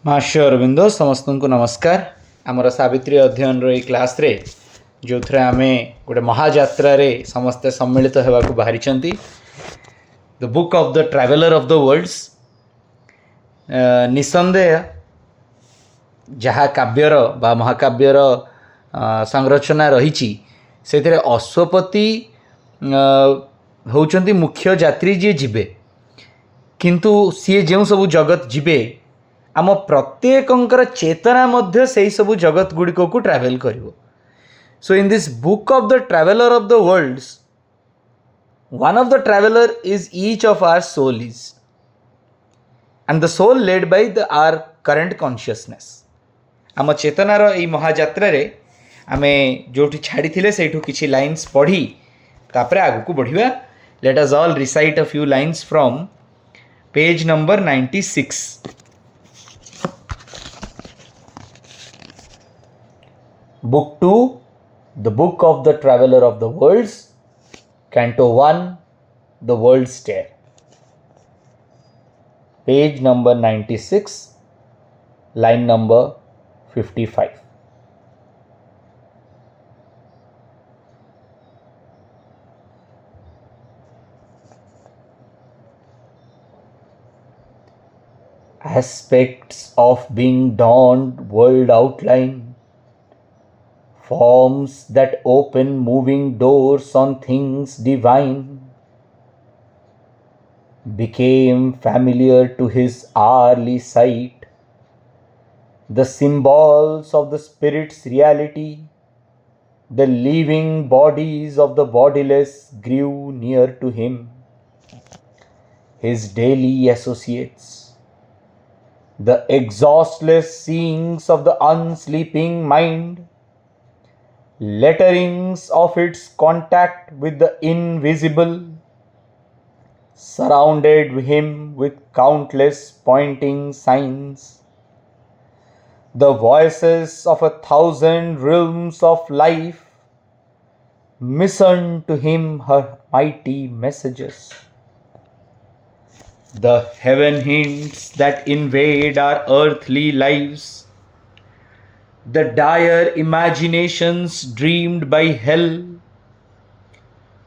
महाशय अरविंद समस्त को नमस्कार। आमर सावित्री अध्ययन रो क्लास रे जो थे आम गोटे महायात्रा रे समस्ते सम्मिलित होगा बाहरी the book of the traveller of the worlds. निसंदेह जहाँ काव्यर बा महाकाव्यर संरचना रही से अश्वपति होउचंती मुख्य यात्री जी जीवे, किंतु सी जो सब जगत जीवे आम प्रत्येकंकर चेतना मध्य से सब जगत गुड़िक को ट्रैवल करिवो। So in this book of the traveller of the worlds one of the traveller is each of our soul is and the soul led by the our current consciousness. आम चेतनार यही महायात्रा रे आमे जोठी छाड़ी थिले सेठू किछि लाइन्स पढ़ी तापरे आगु को बढ़िबा। Let us all recite a few lines from page number 96। Book 2, The Book of the Traveler of the Worlds, Canto 1, The World's Tale. Page number 96, line number 55. Aspects of being dawned world outline, forms that open moving doors on things divine, became familiar to his hourly sight. The symbols of the spirit's reality, the living bodies of the bodiless grew near to him, his daily associates. The exhaustless seeings of the unsleeping mind, letterings of its contact with the invisible, surrounded him with countless pointing signs. The voices of 1,000 realms of life mission to him her mighty messages. The heaven hints that invade our earthly lives, the dire imaginations dreamed by hell,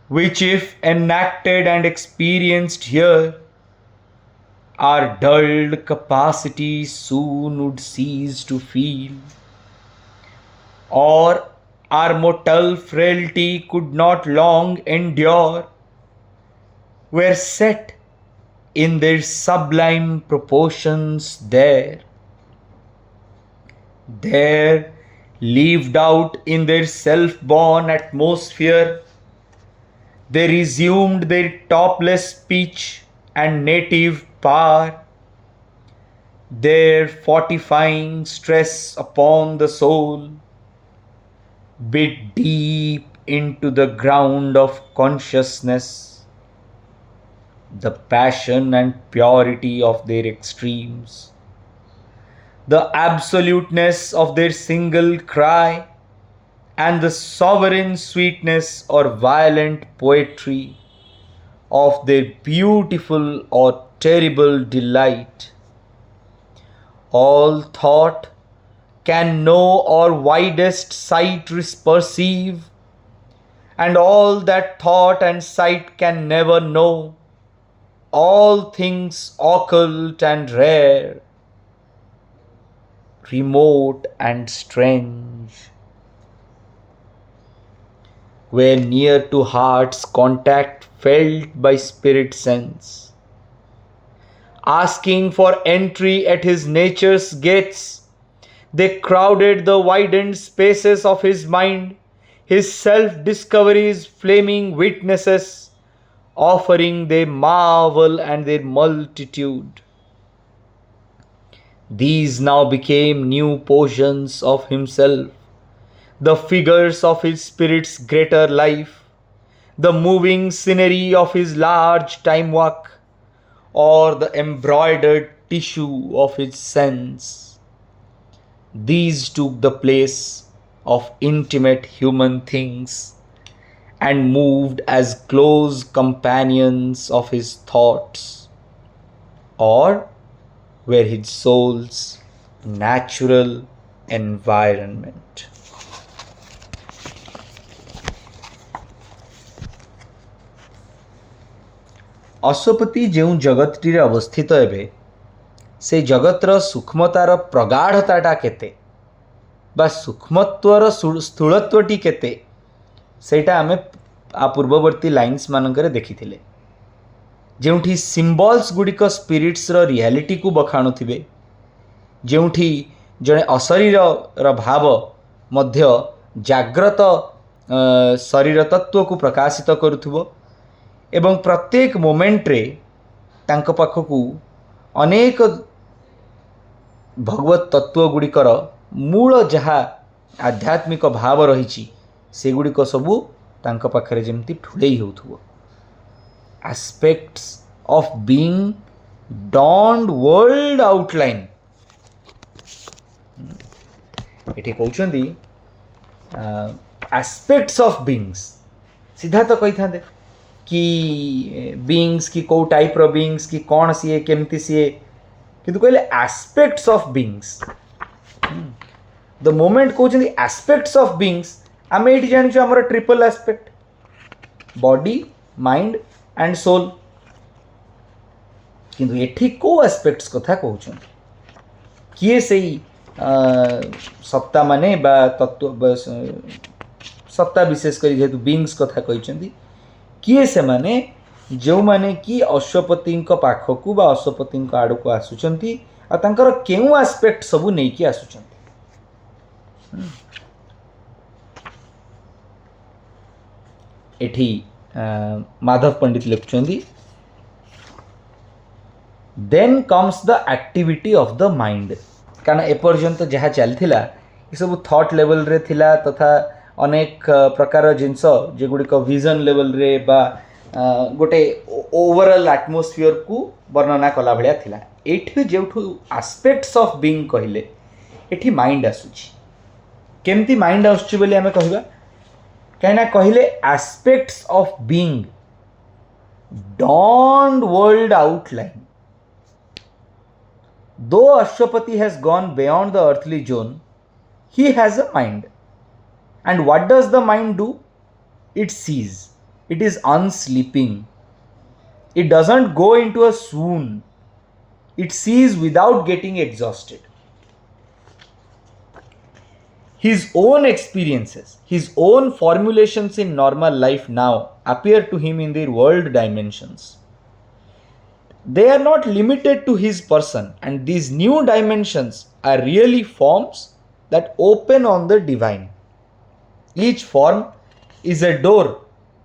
which if enacted and experienced here, our dulled capacity soon would cease to feel, or our mortal frailty could not long endure, were set in their sublime proportions there. There, lived out in their self-born atmosphere, they resumed their topless speech and native power, their fortifying stress upon the soul, bit deep into the ground of consciousness. The passion and purity of their extremes, the absoluteness of their single cry, and the sovereign sweetness or violent poetry of their beautiful or terrible delight. All thought can know or widest sight perceive, and all that thought and sight can never know, all things occult and rare, remote and strange, were near to heart's contact felt by spirit sense. Asking for entry at his nature's gates, they crowded the widened spaces of his mind, his self-discovery's flaming witnesses, offering their marvel and their multitude. These now became new portions of himself, the figures of his spirit's greater life, the moving scenery of his large time walk, or the embroidered tissue of his sense. These took the place of intimate human things and moved as close companions of his thoughts, or were his soul's natural environment. Ashwapati जो जगतटी अवस्थित एवं से जगतर सूक्ष्मतार प्रगाढ़ताटा केते बा सूक्ष्मत्वर स्थूलत्वटी केते सेटा आमे आ पूर्ववर्ती लाइन्स मानकरे देखिथिले जेउठी सिम्बल्स गुड़िक स्पिरिट्स रो रियलिटी को बखाणुथिबे जेउठी जड़े अशरीर भाव मध्य जाग्रत शरीर तत्व को प्रकाशित करुथुबो एवं प्रत्येक मोमेंट रे तांको पाखकू अनेक भगवत तत्व गुड़िकर मूल जहा आध्यात्मिक भाव रही से गुड़िक सबू तांको पाखरे जेमती ठुलेई होथुबो aspects of being donned world outline एठी कहउछंदी एस्पेक्ट्स ऑफ बीइंग्स सीधा तो कही था कि बीइंग्स की को टाइप रो बीइंग्स की कौन सी है केमती सी है किंतु कहले aspects of beings the moment कहउछंदी एस्पेक्ट्स ऑफ बीइंग्स आमे एठी जानिछु हमर triple aspect body mind and soul किंतु एठी को एस्पेक्ट्स कथा कहउछंदी किए सेई सत्ता माने बा तत्व सत्ता विशेष करी जेतु बीइंग्स कथा कहिसंदी किए से माने जो माने कि अश्वपति पाखकू बा अश्वपति आड़ को आसुचंती आ तांकर केउ एस्पेक्ट सबू नहीं कि आसुचंती एठी माधव पंडित लिखुचंदी then comes the activity of the mind कारण एपर्यंत जहाँ चलथिला ये सब थॉट लेवल रे थिला तथा अनेक प्रकार जिनस जेगुड़िक विजन लेवल रे बा गोटे ओवरऑल एटमॉस्फेयर को वर्णना कला भलिया थिला एठी जेउठु एस्पेक्ट्स ऑफ बीइंग कहले एठी माइंड आसुची केमती माइंड आसुची बोली हमें कहबा कहना कहले aspects of being donned world outline though Ashwapati has gone beyond the earthly zone, he has a mind. And what does the mind do? It sees. It is unsleeping. It doesn't go into a swoon. It sees without getting exhausted. His own experiences, his own formulations in normal life now appear to him in their world dimensions. They are not limited to his person, and these new dimensions are really forms that open on the divine. Each form is a door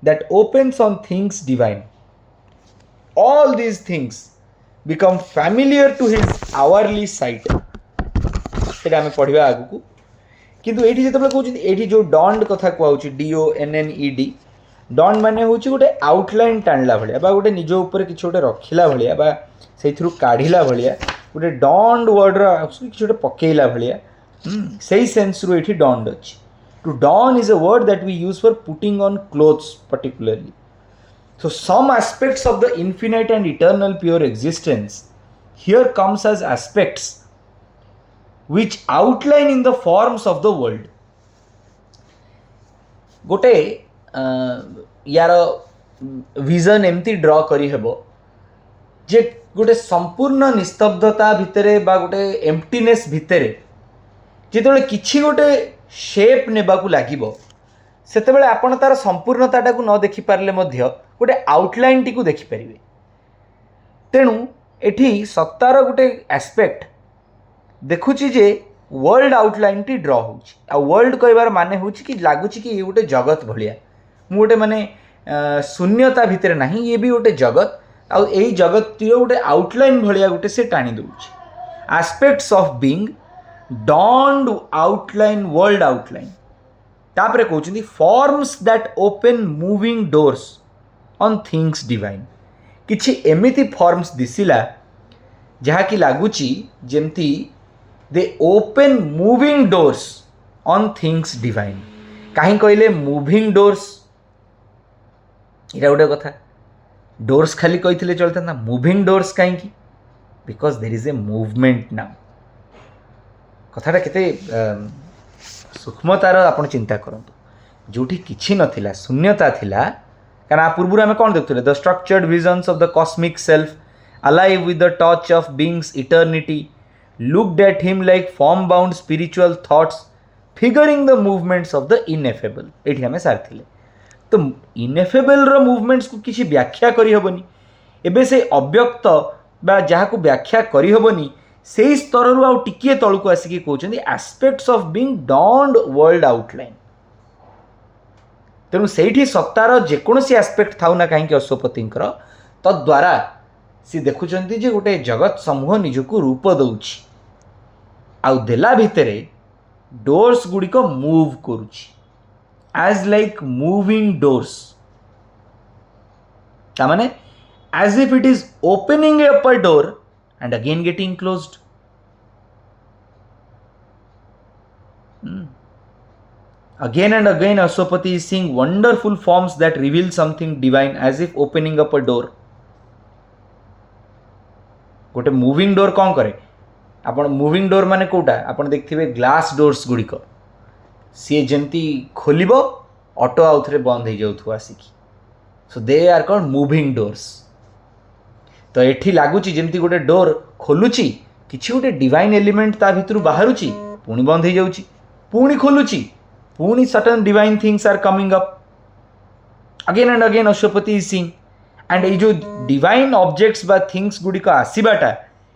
that opens on things divine. All these things become familiar to his hourly sight. सेटा हमें पढ़िबा आगु को किंतु एठी जेतबे कहउछि एठी जो dawned कथा कहउछि DONNED don माने होछि गोटे आउटलाइन टाणला भलिया बा गोटे निज ऊपर किछ गोटे रखिला भलिया बा सेथरु काढिला भलिया गोटे डॉन्ड वर्ड रा किछ गोटे पकेइला भलिया सेही सेंस रु एठी डॉन्ड अछि to don is a word that we use for putting on clothes particularly so some aspects of the infinite and eternal pure existence here comes as aspects which outline in the forms of the world गोटे यार vision एमती ड्र करी हेबो जे गोटे संपूर्ण निस्तब्धता भितरे बा गोटे एम्प्टीनेस भितरे जेतेबेले किछि गोटे शेप नेबाकू लागिबो सेतेबेले आपण तार संपूर्णताटा को न देखि पारले मध्य गोटे आउटलाइन टी को देखि परिबे तेणु एठी सत्तार गोटे एस्पेक्ट देखुछि जे वर्ल्ड आउटलाइन टी ड्र होछि आ वर्ल्ड कहबार माने होछि कि लागुछि कि ये गोटे जगत भलिया मु गोटे माने शून्यता भितर नहीं ये भी गोटे जगत आ एई जगत टी गोटे आउटलाइन भलिया गोटे से टाणी दउछि aspects of being donned outline world outline तापरे कहउछिंदी forms that open moving doors on things divine किछि एमिति फॉर्म्स दिसिला जहा कि लागुछि जेमती they open moving doors on things divine कहीं कहले मूविंग डोर्स इरा गोटे कथा डोर्स खाली कही चलता ना मूविंग डोर्स कहीं because there is a movement now कथाटा केते सूक्ष्मतार आपण चिंता करंतु जोठी किछि नथिला शून्यता थिला कारण आ पूर्व आम कौन देखुले the structured visions of the cosmic self alive with the touch of being's eternity looked at him like form bound spiritual thoughts figuring the movements of the ineffable एठी हमें सारथिले तो इनएफेबल रो मूवमेंट्स को किछि व्याख्या करि हबनी एबे से अव्यक्त बा जहा को व्याख्या करि हबनी से स्तर रु आउ टिकिए तळकु आसिकी कहउछन्ती aspects of being donned world outline तेणु से सत्तार जेकोसी आस्पेक्ट थाउ ना कहीं अश्वपति तद्वारा सी देखुं जे गोटे जगत समूह निजको रूप दौर आउ देला भितर डोर्स गुड़िक मूव करुच्ची एज लाइक मूविंग डोर्स तामाने as if it is opening up a door and again getting closed Again and again, Ashwapati is seeing wonderful forms that reveal something divine as if opening up a door. गोटे moving door कौन करे आपण moving door माने कोटा आपण देखथिबे glass doors गुड़िक सी जमती खोलिब auto आउ थे बंद हो जाऊ आसिकी so they are called moving doors तो एठी लागुची जमती गोटे डोर खोलुची किछि गोटे डिवाइन एलिमेंट ता भितरु बाहरुची पुणी बंद हो जाउची पुणी खोलुची पुणी certain divine things are coming up again and again Ashwapati is seeing and ये जो divine objects बा things गुड़िक आसीबाटा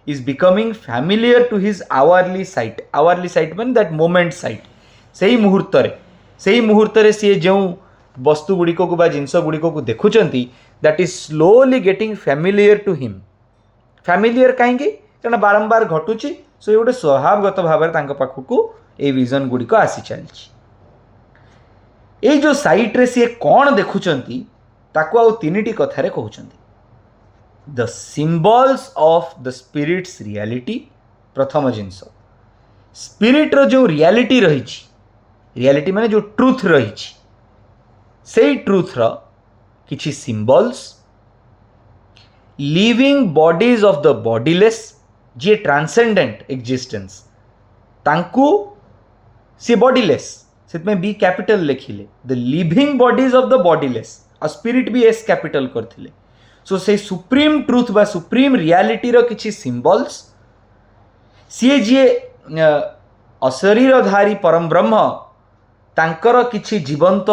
is becoming familiar to his hourly sight mean that moment sight सही मुहूर्त रे सी जो वस्तु गुड़िक को बा जिनस गुड़िक को देखुचंती that is slowly getting familiar to him familiar कहीं कारण बारंबार घटुची सो ये गोटे स्वभावगत भाव में तांको पाखकू ए विजन गुड़िक आसी चलची ये जो साइट रे सी कौन देखुचंती ताकू आउ तीनिटी कथारे कहउचंती the symbols of the spirit's reality प्रथम जिनस स्पिरिट रो जो रियलिटी रियलिटी माने जो ट्रुथ रही से ट्रुथ रो किछि symbols living bodies of the bodiless जे ट्रांसेंडेंट एग्जिस्टेंस तांकू सी बॉडीलेस से बी कैपिटल लिखिले the living bodies of the bodiless और स्पिरिट भी एस कैपिटल करथिले सो से सुप्रीम ट्रुथ बा सुप्रीम रियलिटी रो किछि सिंबल्स सी जे अशरीरधारी परम ब्रह्म तांकर किछि जीवंत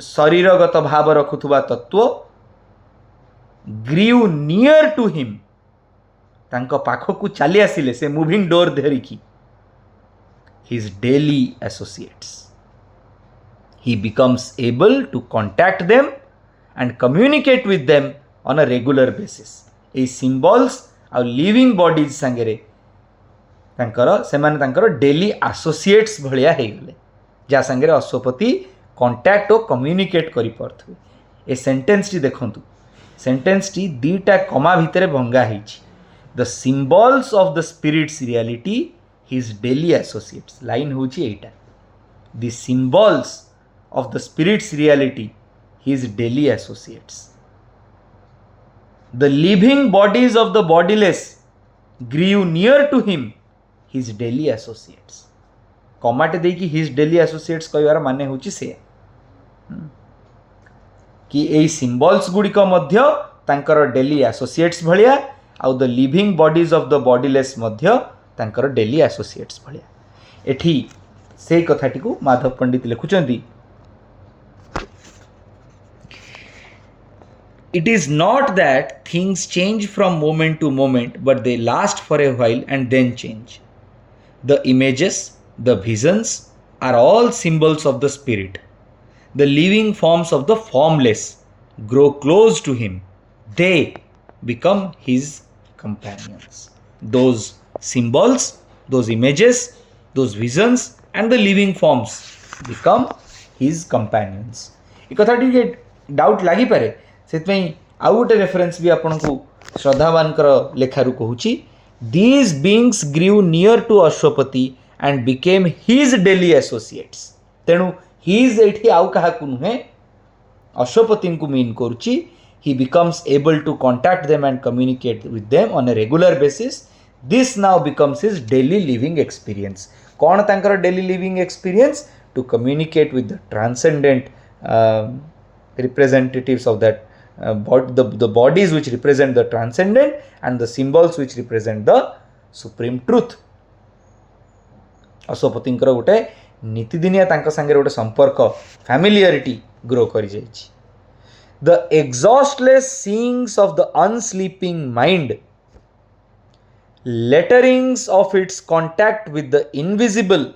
शरीरगत भाव रखुथुबा तत्व ग्रीव नियर टू हिम तांको पाखकू चली आसिले से मूविंग डोर धरिकी his daily associates. He becomes able to contact them and communicate with them on a regular basis. ए symbols और living bodies संगरे तांकर डेली एसोसिएट्स भलिया हो गले जा संगरे अश्वपति कांटेक्ट और कम्युनिकेट करि परथु ए सेंटेंस टी देखंतु सेंटेंस टी दीटा कमा भितरे भंगा हिची the symbols of the spirit's reality his daily associates line होची एटा the symbols of the spirit's reality his daily associates the living bodies of the bodiless grew near to him his daily associates कमाटे दे कि his daily associates कहवार माने होची से कि ए symbols गुड़िक मध्य तांकर daily associates भलिया आउ the living bodies of the bodiless मध्य तांकर डेली एसोसिएट्स भलिया एठी से कथाटी को माधव पंडित लिखुचंती it is not that things change from moment to moment but they last for a while and then change the images the visions are all symbols of the spirit the living forms of the formless grow close to him they become his companions those symbols, those images, those visions and the living forms become his companions. ए कथा टिके doubt लागि पारे सेतमै आउ गोटे reference भी आपन को श्रद्धावान कर लेखारु कहूची these beings grew near to Ashwapati and became his daily associates तेणु his एठी आउ कहा को नुहे अश्वपति को मीन करूची he becomes able to contact them and communicate with them on a regular basis This now becomes his daily living experience. कौन तांकर daily living experience? To communicate with the transcendent representatives of that the bodies which represent the transcendent and the symbols which represent the supreme truth. अश्वपतिଙ୍କର ଗୋଟେ ନୀତିଦିନିଆ ତାଙ୍କ ସାଙ୍ଗରେ ଗୋଟେ ସମ୍ପର୍କ ଫ୍ୟାମିଲିଆରିଟି grow କରିଯାଇଛି. The exhaustless seeings of the unsleeping mind, letterings of its contact with the invisible,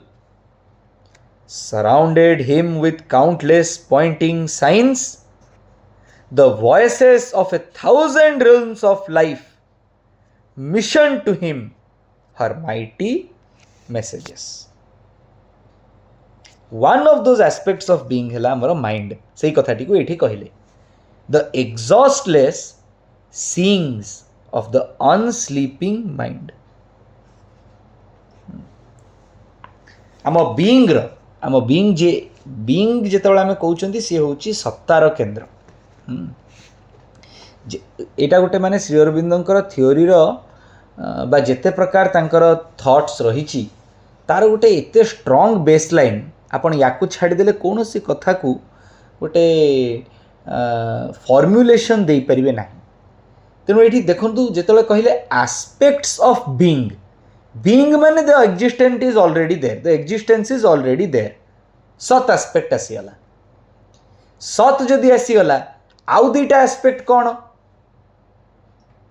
surrounded him with countless pointing signs. The voices of 1,000 realms of life missioned to him her mighty messages. One of those aspects of being hela amara mind. Sei kathati ko ethi kahile. The exhaustless seeings of the unsleeping mind. ଆମ being ଯେ being ଯେତେବେଳେ ଆମେ କହୁଛନ୍ତି ସିଏ ହେଉଛି ସତ୍ତାର କେନ୍ଦ୍ର. ଏଇଟା ଗୋଟେ ମାନେ ଶ୍ରୀ ଅରବିନ୍ଦଙ୍କର ଥିଓରିର ବା ଯେତେ ପ୍ରକାର ତାଙ୍କର ଥଟ୍ସ ରହିଛି ତାର ଗୋଟେ ଏତେ ଷ୍ଟ୍ରଙ୍ଗ ବେସ୍ ଲାଇନ୍, ଆପଣ ୟାକୁ ଛାଡ଼ିଦେଲେ କୌଣସି କଥାକୁ ଗୋଟେ ଫର୍ମୁଲେସନ୍ ଦେଇପାରିବେ ନାହିଁ. ତେଣୁ ଏଇଠି ଦେଖନ୍ତୁ ଯେତେବେଳେ କହିଲେ ଆସ୍ପେକ୍ଟସ୍ ଅଫ୍ ବିଙ୍ଗ, ବିଙ୍ଗ ମାନେ the existence is already there, the existence is already there. ସତ୍ ଆସ୍ପେକ୍ଟ ଆସିଗଲା. ସତ୍ ଯଦି ଆସିଗଲା ଆଉ ଦୁଇଟା ଆସ୍ପେକ୍ଟ କ'ଣ?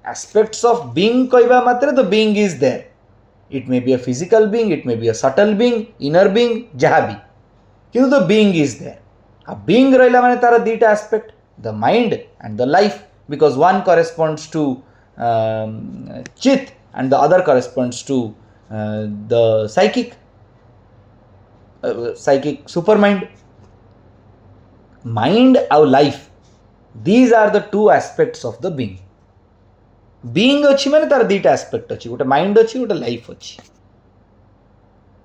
aspects of being କହିବା ମାତ୍ରେ the being is there. It may be a physical being, it may be a subtle being, inner being, ଯାହା ବି, କିନ୍ତୁ the being is there. ଆଉ being ରହିଲା ମାନେ ତାର ଦୁଇଟା aspect, the mind and the life, because one corresponds to chit and the other corresponds to the psychic supermind. Mind ଆଉ life, these are the two aspects of the being. being अच्छी माने तार दीटा aspect अच्छी, गोटे mind अच्छी, गोटे life अच्छी.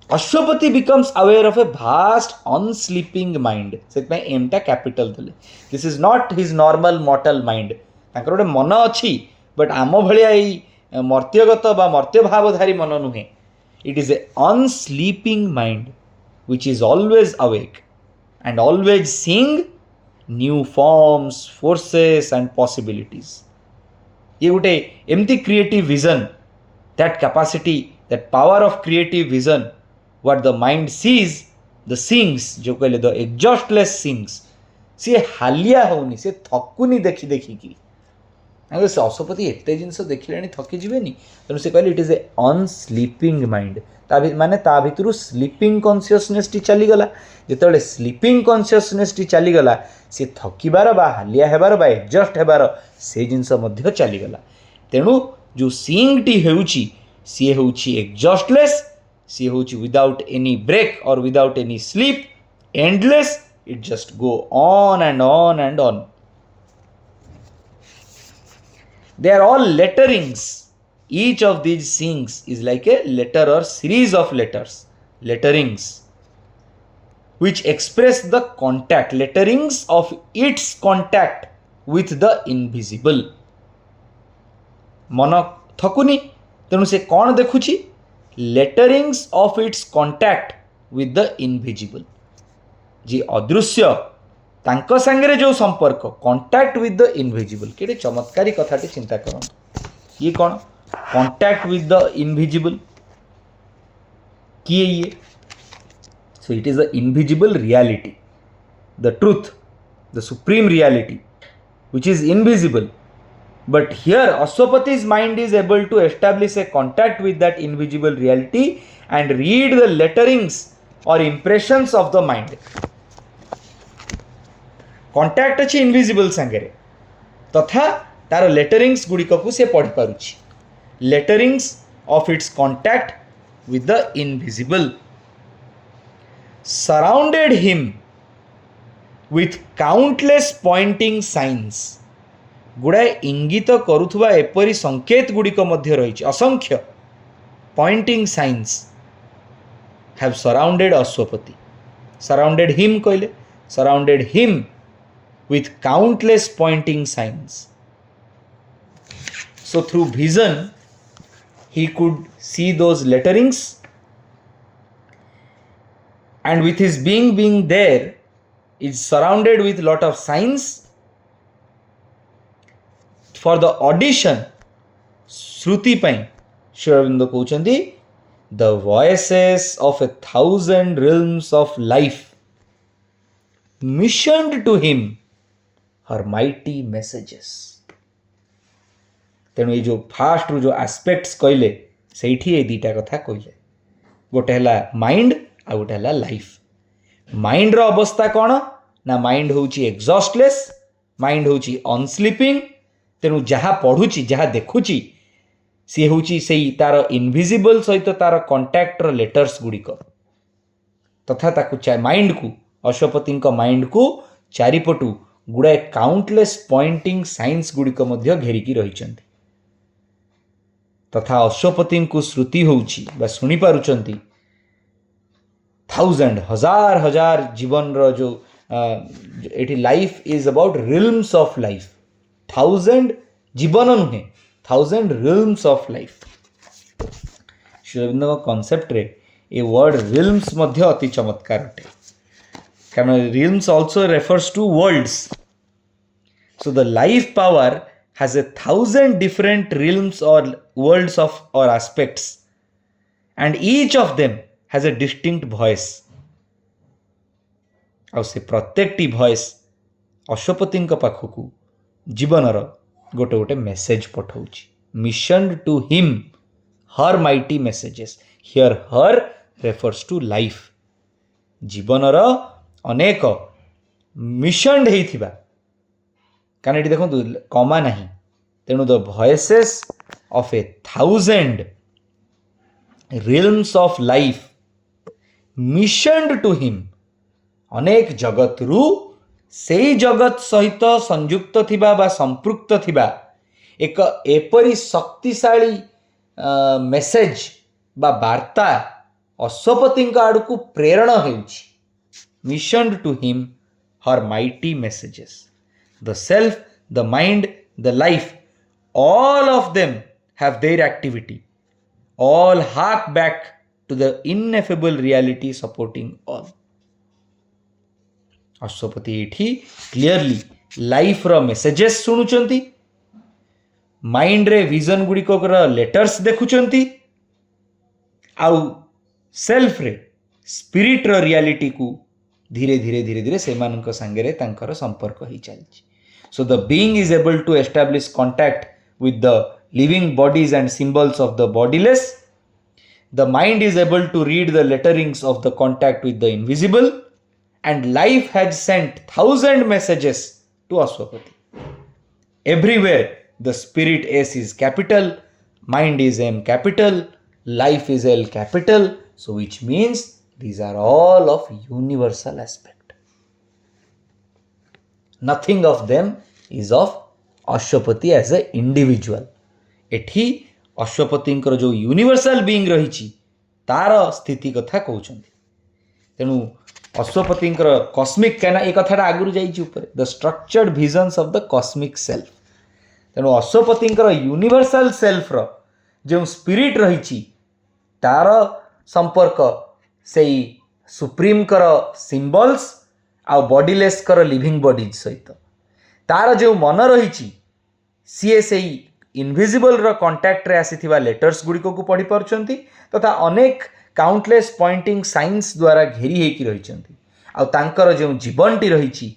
Ashwapati becomes aware of A vast अनस्लीपिंग mind. से एम टा कैपिटल देले. This is not his normal मॉर्टल mind. तांकर गोटे मन अच्छी, बट आम भलिया मर्त्यगत बा मर्त्य भावधारी मन नुहे. It is a unsleeping mind which is always awake and always seeing new forms, forces and possibilities. ये गोटे एमती creative vision, that capacity, that power of creative vision, what the mind sees, the things, जो कहले the एग्जॉस्टलेस sings, सी हालिया होनी, से थकुनी देखी देखिकी. से अश्वपति एते जिनस देखिले थकी जीवेनी. तेणु से कहले it is a unsleeping mind. माने ता भितरु स्लीपिंग कॉन्शियसनेस टी चलीगला. जिते स्लीपिंग कॉन्शियसनेस टी चलीगला, सी थकिबार बा हालिया हेबार बा एडजस्ट हेबार से जिनस मध्य चलीगला. तेणु जो सीइंग टी हेउची सी हेउची एग्जॉस्टलेस, सी हेउची विदाउट एनी ब्रेक और without any sleep, endless. It just go on and on and on. They are all letterings. Each of these seeings is like a letter or series of letters, letterings, which express the contact, letterings of its contact with the invisible. मन थकुनी, तेणु से कौन देखुची? Letterings of its contact with the invisible. जी अदृश्य तांको संगे जो संपर्क, contact with the invisible. केटे चमत्कारी कथाटी चिंता करूँ. ये कौन? कॉन्टैक्ट विथ द इनविजिबल किए ये? So it is the invisible reality, the truth, the supreme reality which is invisible. But here Ashwapati's mind is able to establish a contact with that invisible reality and read the letterings और impressions of the mind. Contact अच्छी invisible सांगे तथा तार letterings गुड़िक को से पढ़ी पारुछि. Letterings of its contact with the invisible surrounded him with countless pointing signs. गुड़ाए इंगित करुथुबा एपरी संकेत गुड़िक मध्य रही, असंख्य pointing signs have surrounded Ashwapati. Surrounded him कहले, surrounded him with countless pointing signs. So through vision he could see those letterings, and with his being there, is surrounded with lot of signs. For the audition, Shruti Pai, Sri Aurobindo कहउछन्ति, the voices of 1,000 realms of life missioned to him her mighty messages. तेणु ये जो fast जो aspects कहले सेठी ये दीटा कथा कहले, गोटे हला माइंड आ गोटे हला लाइफ. माइंड रो अवस्था कौन ना, माइंड होची एग्जॉस्टलेस, माइंड होची अनस्लीपिंग. तेणु जहाँ पढ़ुची जहाँ देखुची सी होची सेई तार इनविजिबल सहित तार कंटैक्टर लेटर्स गुड़िक, तथा ताकू माइंड को अश्वपति माइंड को चारिपटू गुड़ाए काउंटलेस पॉइंटिंग साइंस गुड़िक मध्य घेरिकी रहिचंती. तथा अश्वपति को श्रुति होउची बा सुनी पारुचंती 1,000 हजार हजार जीवन रो जो एटी life is about realms of life. 1,000 जीवन नुहे, 1,000 realms of life. Shri Aurobindo concept रे ए वर्ड रिल्म्स मध्य अति चमत्कार अटे, कारण realms also refers to worlds. So the life power has 1,000 different realms or worlds of or aspects, and each of them has a distinct voice. और से प्रत्येकटी voice Ashwapati पाखकू जीवनर गोटे गोटे message पठाउछि. missioned to him her mighty messages. Here her refers to life. जीवनर अनेक mission हेइथिबा, कारण ये देखो कमा नहीं, तेणु the voices of 1,000 realms of life missioned to him. अनेक जगत रु सेई जगत सहित संयुक्त थिबा बा संपृक्त थिबा एक एपरी शक्तिशाली मेसेज बा वार्ता अश्वपति आड़ को प्रेरण हेउछि. Missioned to him her mighty messages. The self, the mind, the life, all of them have their activity. All hark back to the ineffable reality supporting all. Ashwapati एठी क्लियरली लाइफ रो मेसेजेस सुनुचंती, माइंड रे vision गुड़िक letters देखुचंती, आउ self रे spirit रो reality को धीरे धीरे धीरे धीरे से मानक संगे तांकर संपर्क ही चलछि. So the being is able to establish contact with the living bodies and symbols of the bodiless. The mind is able to read the letterings of the contact with the invisible, and life has sent 1,000 messages to Ashwapati. Everywhere the spirit S is capital, mind is M capital, life is L capital, so which means these are all of universal aspect. Nothing of them is of Ashwapati as a individual. एठी अश्वपति जो universal being रही तार स्थिति कथा कहउछन्ति. तेणु Ashwapati cosmic कहना ये कथाटा आगुरी जाइछि ऊपर, the structured visions of the cosmic self. तेणु अश्वपति यूनिवर्सल सेल्फ रो जो स्पिरिट रही तार संपर्क से सुप्रीम कर सिंबल्स आ बॉडीलेस कर लिविंग बॉडीज सहित तार जो मन रही सी से इनविजिबल रो कांटेक्ट रे आसीथिबा लेटर्स गुड़िक को पढ़ी पारुचंती, तथा अनेक काउंटलेस पॉइंटिंग साइंस द्वारा घेरी होकी रहिचंती. आ तांकर जो जीवनटी रही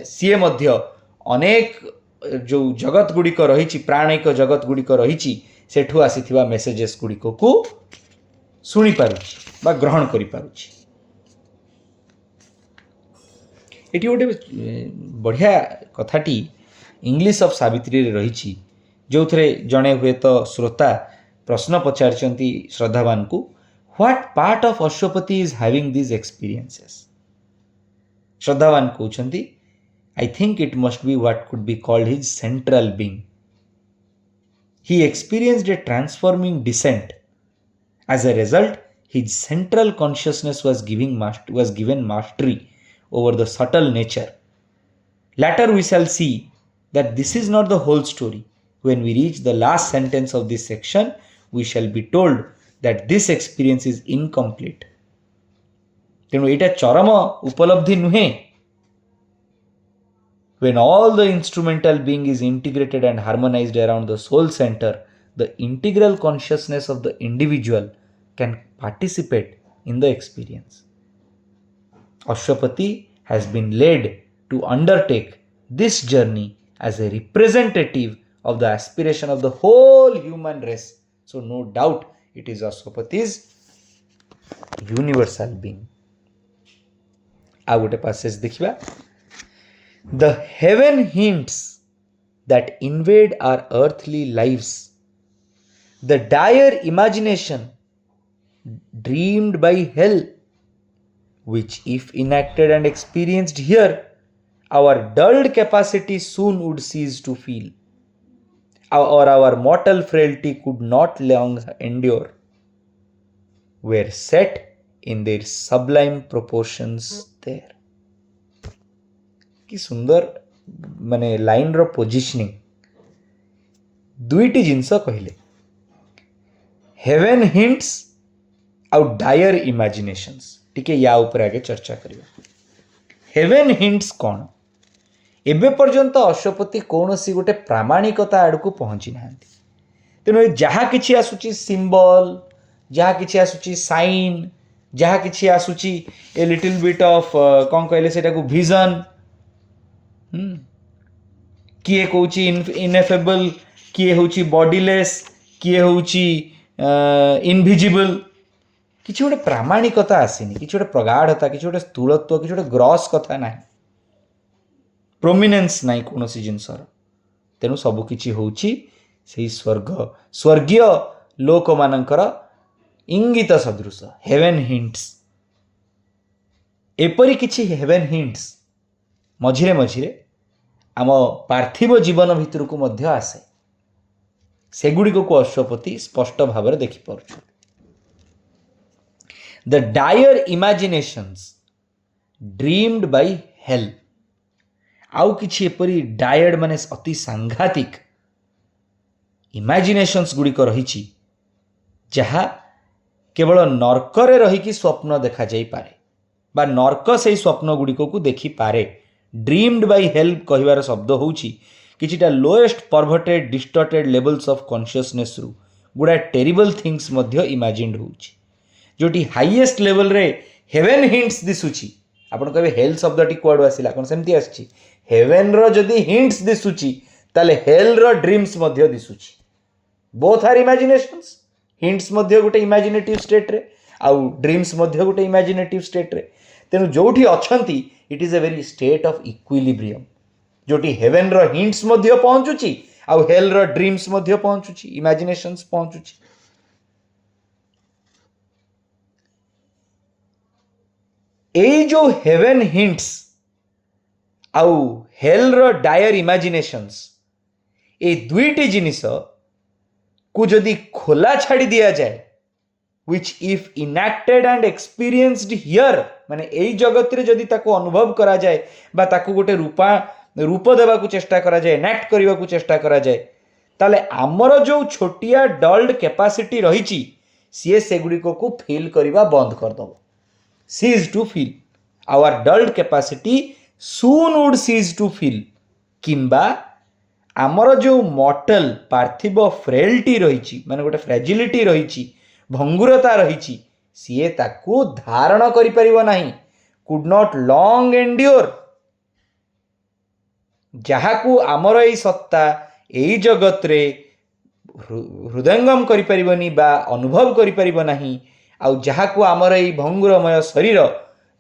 सी मध्य अनेक जो जगत गुड़िक रही प्राणिक जगत गुड़िक रही सेठू आसीथिबा मेसेजेस गुड़िक को शुणी पारुछि बा ग्रहण करि पारुछि. एटी गोटे बढ़िया कथाटी इंग्लिश ऑफ सावित्री रे रही जो थे जड़े हुए तो श्रोता प्रश्न पचारचंती श्रद्धावान को, what part of Ashwapati is having this experiences. Shraddhavan कहउछंती, I think it must be what could be called his central being. He experienced a transforming descent. As a result his central consciousness was given mastery over the subtle nature. Later we shall see that this is not the whole story. When we reach the last sentence of this section, we shall be told that this experience is incomplete. ତେଣୁ ଏଇଟା ଚରମ ଉପଲବ୍ଧି ନୁହେଁ. When all the instrumental being is integrated and harmonized around the soul center, the integral consciousness of the individual can participate in the experience. Ashwapati has been led to undertake this journey as a representative of the aspiration of the whole human race. So no doubt it is Ashwapati's universal being. ଆଉ ଗୋଟେ passage ଦେଖିବା. The heaven hints that invade our earthly lives, the dire imagination dreamed by hell, which if enacted and experienced here, our dulled capacity soon would cease to feel, or our mortal frailty could not long endure, were set in their sublime proportions there. कि सुंदर माने line रो positioning. दुईटी जिनस कहले, heaven hints आउ Dyer imaginations. टिके या ऊपर आगे चर्चा करिया. हेवेन हिंट्स कौन? एबे पर्यंत अश्वपति कौनसी गोटे प्रामाणिकता आड़कू पहुंची नाहांती. तेणु जहाँ किछि आसुची सिंबल, जहाँ किछि आसुची साइन, जहाँ किछि आसुची ए लिटिल बिट ऑफ कौन कहले सेटा को विजन, किए कौची इनएफेबल, किए होची बॉडीलेस, किए होची इनविजिबल. किछि गोटे प्रामाणिकता आसीनी, किछि गोटे प्रगाढ़ता, किछि गोटे स्थूलत्व, किछि गोटे ग्रॉस कथा नाही, प्रोमिनेंस नाही कोनोसी जिनसर. तेणु सबु किछि होची सेही स्वर्गीय लोक मानकर इंगित सदृश हेवेन हिंट्स. एपरी किछि हेवेन हिंट्स मझिरे मझिरे आम पार्थिव जीवन भितर को मध्य आसे. सेगुड़ी को अश्वपति स्पष्ट भाव में देखिपुर. The dire imaginations dreamed by hell. आउ किछि एपरी डायर्ड माने अति सांघातिक इमेजिनेशंस गुड़िक रही जहा केवल नर्करे रहीकि स्वप्न देखा जाई पारे बा नर्क से स्वप्न गुड़िक को देखी पारे. ड्रीम्ड बाय हेल कहिबार शब्द होउची किछिटा lowest perverted distorted levels of consciousness रु गुडा टेरिबल थिंग्स मध्य इमेजिन्ड होउची. जोटी हाईएस्ट लेवल रे हेवेन हिंट्स दिसुची. आपण कहबे हेल शब्दटी कुआडू आसिला, कोन सेमती आछि. हेवेन रो जदी हिंट्स दिसुची ताले हेल रो ड्रीम्स मध्य दिसुची. Both are imaginations. हिंट्स मध्य गोटे इमेजिनेटिव स्टेट रे आउ ड्रीम्स मध्य गोटे इमेजिनेटिव स्टेट रे. तेनु जोठी अछंती it is a very state of equilibrium. जोटी हेवेन रो हिंट्स मध्य पहुंचुची आउ हेल रो ड्रीम्स मध्य पहुंचुची, इमेजिनेशंस पहुंचुची. एई जो हेवेन हिंट्स आउ हेल रो डायर इमेजिनेशंस ए दुईटी जिनिस को जदि खोला छाड़ी दिया जाए, which if enacted and experienced here, माने एई जगत रे जदि ताको अनुभव करा जाए बा ताको गोटे रूप देवा को चेष्टा करा जाए, एनाक्ट करबा को चेष्टा करा जाए, ताले आमर जो छोटिया डल्ड कैपेसिटी रहिची सीए सेगुड़िको को फील करबा बंद कर दबो. Cease to feel. Our dulled capacity soon would cease to feel. किंबा आमर जो मॉर्टल पार्थिव फ्रेलिटी रहिची, माने गोटे फ्रेजिलिटी रहिची, भंगुरता रहिची, सीए ताकू धारण करि परिबो नाही, कुड नॉट लॉन्ग एंड्योर. जहाकू आमर एई सत्ता एई जगत रे हृदयंगम करि परिबनी बा अनुभव करि परिबो नाही, आउ जहाकू आमर एई भंगुरमय शरीर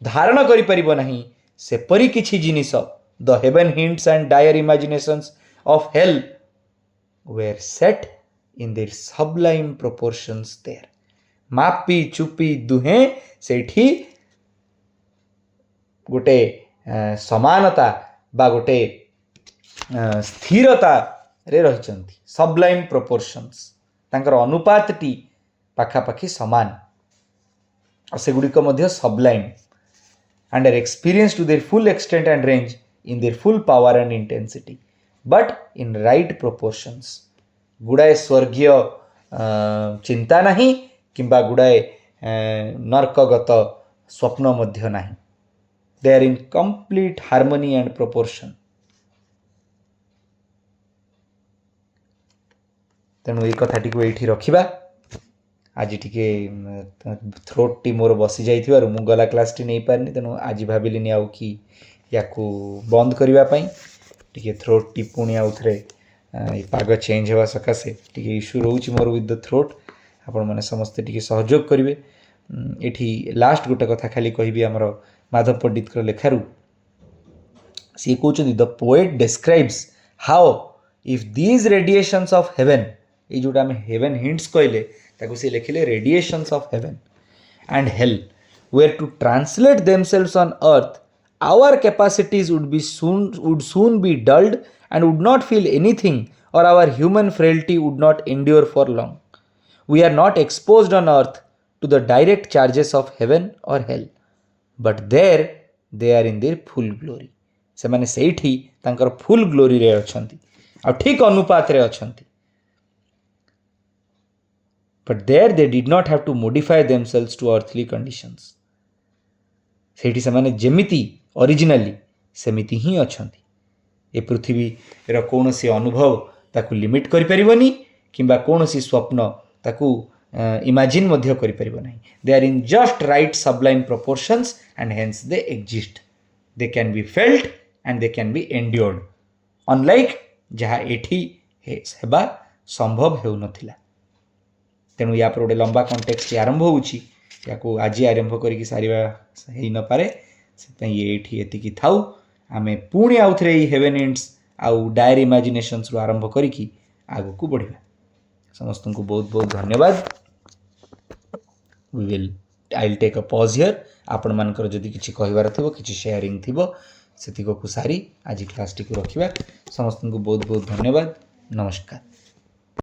धारण करि परिबो नाही, सेपरि किछि जिनिस the heaven hints and dire imaginations of hell were set in their sublime proportions there. मापी चुपी दुहे सेठी गोटे समानता बा गोटे स्थिरता रे रहिचंती. सबलाइम प्रोपोर्शंस तांकर अनुपातटी पाखापाखि समान और सेगुड़िक मध्य Sublime and are experienced to their full extent and range in their full power and intensity, but in right proportions. गुड़ाए स्वर्गीय चिंता नहीं किंबा गुड़ाए नर्कगत स्वप्न मध्य नहीं. They are in complete harmony and proportion. तेणु ये कथाटी को ये रखा. आज टी थ्रोट टी मोर बसी जाइथिबारु मु गला क्लास टी नहीं पारनी. तेणु आज भाविलिनी आउ कि या बंद करने टी थ्रोट टी पुणी आउ थे पाग चेंज हवा सकाशे टी इश्यू रोचे मोर विथ द थ्रोट. आपण मैंने समस्ते टी सहयोग करेंगे. ये लास्ट गोटे कथा खाली कहि आमर माधव पंडित लेखारू सी कहते the poet describes how if these radiations of heaven ये जोटा आम हेवन हिंट्स कहले ताको सी लिखिले radiations of heaven and hell were to translate themselves on earth our capacities would soon be dulled and would not feel anything, or our human frailty would not endure for long. We are not exposed on earth to the direct charges of heaven or hell, but there they are in their full glory. से माने सेठी तांकर full glory रे अछंती आ ठीक अनुपात रे अछंती. But there they did not have to modify themselves to earthly conditions. सेठी से माने जेमिति originally सेमिति ही अछंती. ए पृथ्वी रो कोनोसी अनुभव ताकू लिमिट करि परिबनी किंबा कोनोसी स्वप्न ताकू इमेजिन मध्य करि परिबो नाही. They are in just right sublime proportions and hence they exist. They can be felt and they can be endured, unlike जहा एठी हेबा संभव हेउ नथिला. तेणु या पर गोटे लंबा कॉन्टेक्स्ट आरंभ होउची. याकू आज आरंभ करिक सारिबा हेई न पारे. से ये एतिकी थाउ. आमे पुणी आउ थे हेवेन हिंट्स आउ डायर इमेजिनेशंस आरंभ करिकी आगु को बढ़िबा. समस्त को बहुत बहुत धन्यवाद. I will take a pause here. आपण मानकर जदि किछि कहिबार थिबो किछि शेयरिंग थिबो सेतिको को सारी आज क्लास टी को रखिबा. समस्त को बहुत बहुत धन्यवाद. नमस्कार.